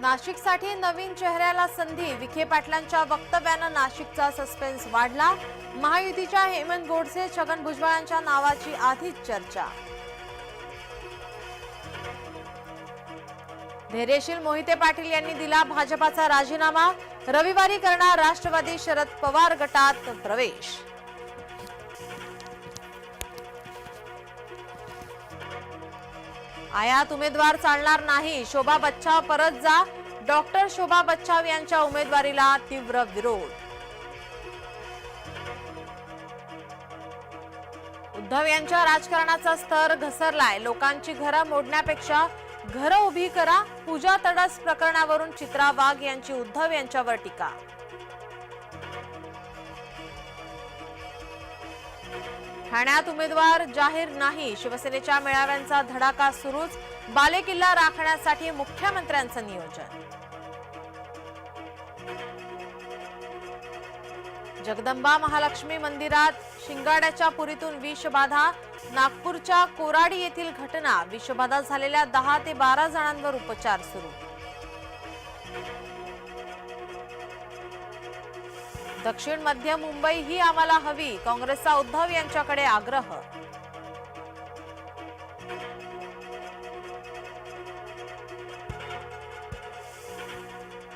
नाशिकसाठी नवीन चेहऱ्याला संधी, विखे पाटलांच्या वक्तव्यानं नाशिकचा सस्पेन्स वाढला। महायुतीच्या हेमंत गोडसे, छगन भुजबळांच्या नावाची आधीच चर्चा। धैर्यशील मोहिते पाटील यांनी दिला भाजपाचा राजीनामा, रविवारी करणार राष्ट्रवादी शरद पवार गटात प्रवेश। आयात उमेदवार चालणार नाही, शोभा बच्छाव परत जा, डॉक्टर शोभा बच्छाव यांच्या उमेदवारीला तीव्र विरोध। उद्धव यांच्या राजकारणाचा स्तर घसरलाय, लोकांची घरं मोडण्यापेक्षा घरं उभी करा, पूजा तडस प्रकरणावरून चित्रा वाघ यांची उद्धव यांच्यावर टीका। ठाण्यात उमेदवार जाहीर नाही, शिवसेनेच्या मेळाव्यांचा धडाका सुरूच, बालेकिल्ला राखण्यासाठी मुख्यमंत्र्यांचं नियोजन। जगदंबा महालक्ष्मी मंदिरात शिंगाड्याच्या पुरीतून विषबाधा, नागपूरच्या कोराडी येथील घटना, विषबाधा झालेल्या 10 ते 12 जणांवर उपचार सुरू। दक्षिण मध्य मुंबई ही आम्हाला हवी, काँग्रेसचा उद्धव यांच्याकडे आग्रह।